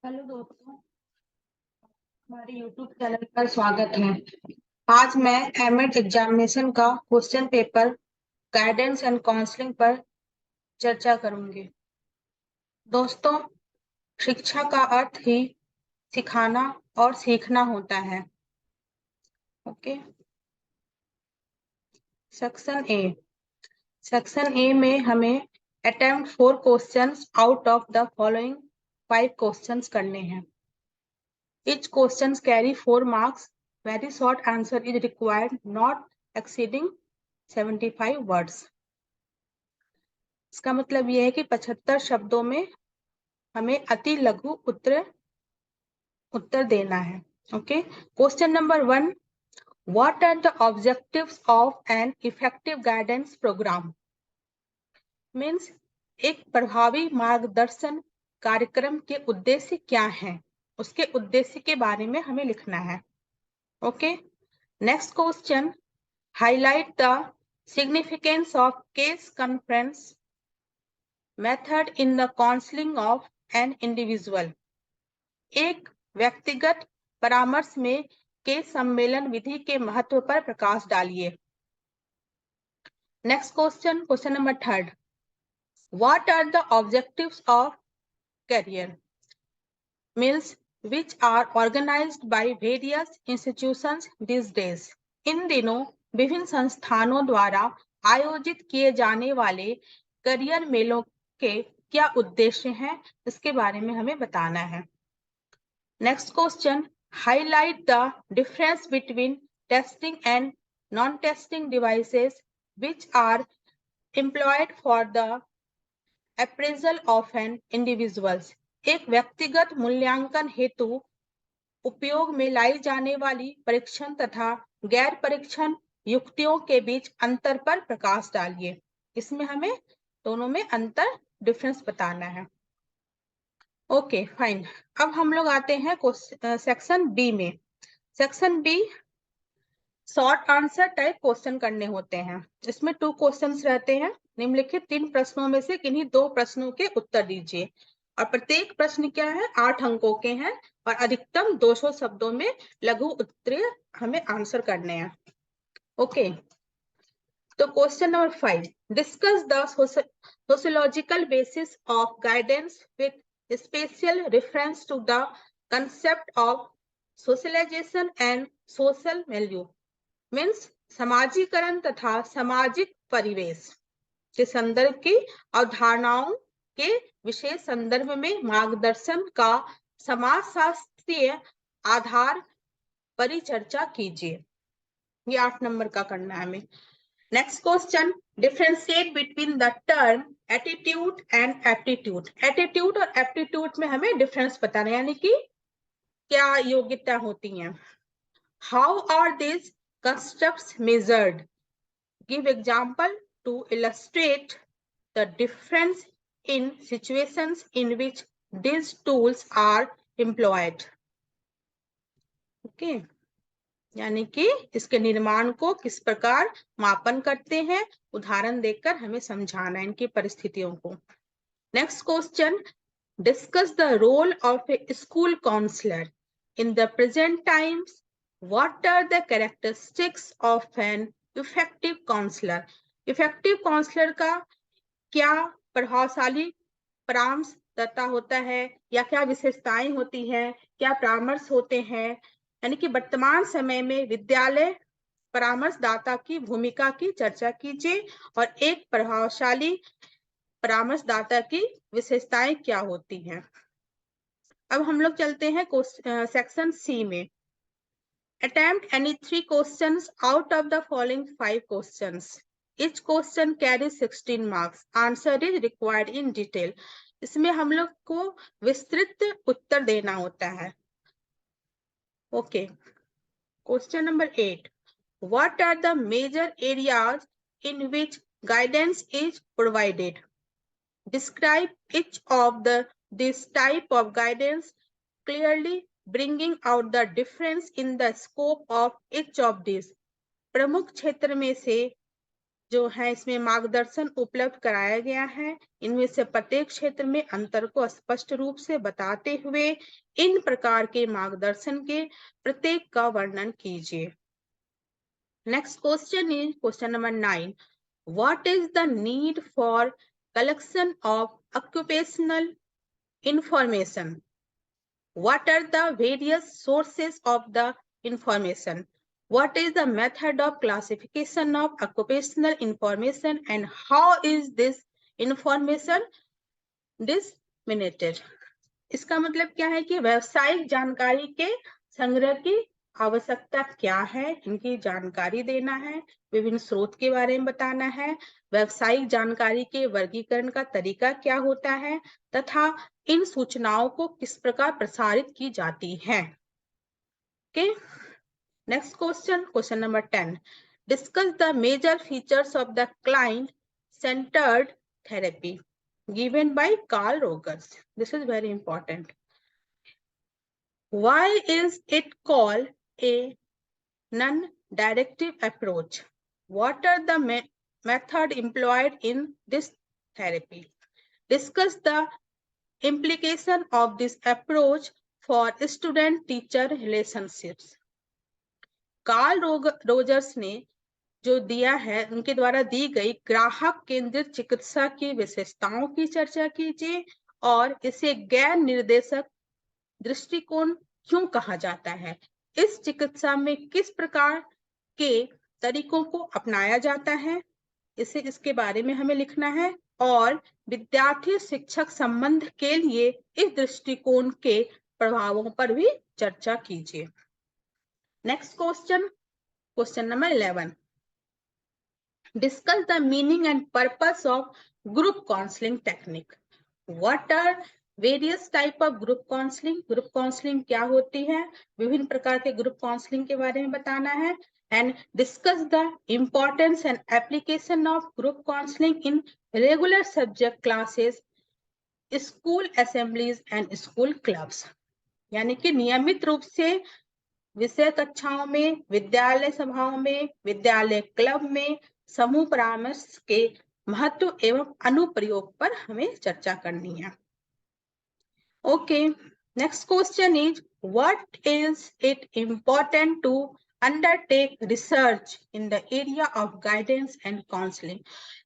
Hello दोस्तों, हमारे YouTube channel पर स्वागत है। आज मैं एमएड एग्जामिनेशन का question paper guidance and counselling पर चर्चा करूंगी। दोस्तों, शिक्षा का अर्थ ही सिखाना और सीखना होता है। ओके, सेक्शन ए में हमें attempt 4 questions out of the following 5 questions करने हैं। Each questions carry 4 marks. Very short answer is required, not exceeding 75 words. इसका मतलब यह है कि 75 शब्दों में हमें अति लघु उत्तर देना है। Okay, question number 1, what are the objectives of an effective guidance program? Means एक प्रभावी मार्गदर्शन कार्यक्रम के उद्देश्य क्या हैं, उसके उद्देश्य के बारे में हमें लिखना है। Okay, next question, highlight the significance of case conference method in the counseling of an individual. एक व्यक्तिगत परामर्श में केस सम्मेलन विधि के महत्व पर प्रकाश डालिए। Next question, question number 3, what are the objectives of career meals which are organized by various institutions these days? इन दिनों विभिन्न संस्थानों द्वारा आयोजित किए जाने वाले करियर मेलों के क्या उद्देश्य हैं, इसके बारे में हमें बताना है। Next question, highlight the difference between testing and non testing devices which are employed for the appraisal of an individuals. एक व्यक्तिगत मूल्यांकन हेतु उपयोग में लाई जाने वाली परीक्षण तथा गैर परीक्षण युक्तियों के बीच अंतर पर प्रकाश डालिए। इसमें हमें दोनों में अंतर डिफरेंस बताना है। ओके फाइन, अब हम लोग आते हैं सेक्शन बी में। Section B short answer type question करने होते हैं। इसमें 2 क्वेश्चंस रहते हैं। निम्नलिखित 3 प्रश्नों में से किन्हीं 2 प्रश्नों के उत्तर दीजिए और प्रत्येक प्रश्न क्या है, 8 अंकों के हैं और अधिकतम 200 शब्दों में लघु उत्तर हमें आंसर करने हैं। ओके, तो question number 5, discuss the sociological basis of guidance with special reference to the concept of socialisation and social value. Means समाजीकरण तथा सामाजिक परिवेश के संदर्भ की अवधारणाओं के विशेष संदर्भ में मार्गदर्शन का समाजशास्त्रीय आधार परिचर्चा कीजिए। ये 8 नंबर का करना है हमें। Next question, differentiate between the term attitude and aptitude. Attitude और एप्टीट्यूड में हमें डिफरेंस बताना है, यानी कि क्या योग्यता होती है। How are this constructs measured? Give example to illustrate the difference in situations in which these tools are employed. Okay, यानी कि इसके निर्माण को किस प्रकार मापन करते हैं, उदाहरण देकर हमें समझाना है इनकी परिस्थितियों को। Next question, discuss the role of a school counsellor in the present times. What are the characteristics of an effective counselor? Effective counselor का क्या प्रभावशाली परामर्शदाता होता है या क्या विशेषताएं होती हैं, क्या परामर्श होते हैं, यानी कि वर्तमान समय में विद्यालय परामर्शदाता की भूमिका की चर्चा कीजिए और एक प्रभावशाली परामर्शदाता की विशेषताएं क्या होती हैं। अब हम लोग चलते हैं सेक्शन सी में। Attempt any 3 questions out of the following 5 questions. Each question carries 16 marks. Answer is required in detail. इसमें हम लोग को विस्तृत उत्तर देना होता है। Okay. Question number 8. What are the major areas in which guidance is provided? Describe each of this type of guidance clearly, bringing out the difference in the scope of each of these. प्रमुख क्षेत्र में से जो है इसमें मार्गदर्शन उपलब्ध कराया गया है। इनमें से प्रत्येक क्षेत्र में अंतर को स्पष्ट रूप से बताते हुए इन प्रकार के मार्गदर्शन के प्रत्येक का वर्णन कीजिए। Next question is question number 9. What is the need for collection of occupational information? What are the various sources of the information? What is the method of classification of occupational information and how is this information disseminated? इसका मतलब क्या है कि व्यावसायिक जानकारी के संग्रह की आवश्यकता क्या है, इनकी जानकारी देना है, विभिन्न स्रोत के बारे में बताना है, व्यावसायिक जानकारी के वर्गीकरण का तरीका क्या होता है तथा इन सूचनाओं को किस प्रकार प्रसारित की जाती है। Okay, next question, question number 10. Discuss the major features of the client centred therapy given by Carl Rogers. This is very important. Why is it called a non-directive approach? What are the methods employed in this therapy? Discuss the implication of this approach for student-teacher relationships. Carl Rogers ने जो दिया है, उनके द्वारा दी गई ग्राहक केंद्रित चिकित्सा की विशेषताओं की चर्चा कीजिए और इसे गैर निर्देशक दृष्टिकोण क्यों कहा जाता है, इस चिकित्सा में किस प्रकार के तरीकों को अपनाया जाता है, इसके बारे में हमें लिखना है और विद्यार्थी शिक्षक संबंध के लिए इस दृष्टिकोण के प्रभावों पर भी चर्चा कीजिए। Next question, question number 11. Discuss the meaning and purpose of group counseling technique. What are various type of group counseling? Group counseling क्या होती है, विभिन्न प्रकार के group counseling के बारे में बताना है and discuss the importance and application of group counseling in regular subject classes, school assemblies and school clubs. यानी कि नियमित रूप से विषय कक्षाओं में, विद्यालय सभाओं में, विद्यालय क्लब में समूह परामर्श के महत्व एवं अनुप्रयोग पर हमें चर्चा करनी है। Okay, next question is what is it important to undertake research in the area of guidance and counseling.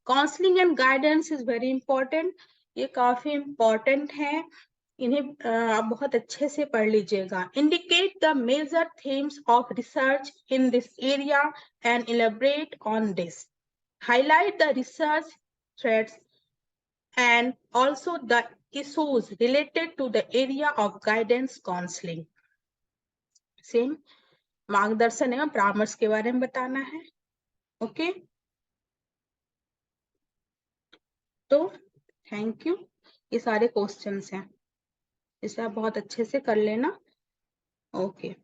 Counseling and guidance is very important. ये काफी important है, इन्हें आप बहुत अच्छे से पढ़ लीजिएगा। Indicate the major themes of research in this area and elaborate on this. Highlight the research threads and also the issues related to the area of guidance counseling. Same मार्गदर्शन एवं परामर्श के बारे में बताना है। ओके, तो थैंक यू। ये सारे क्वेश्चंस हैं, इसे आप बहुत अच्छे से कर लेना। ओके।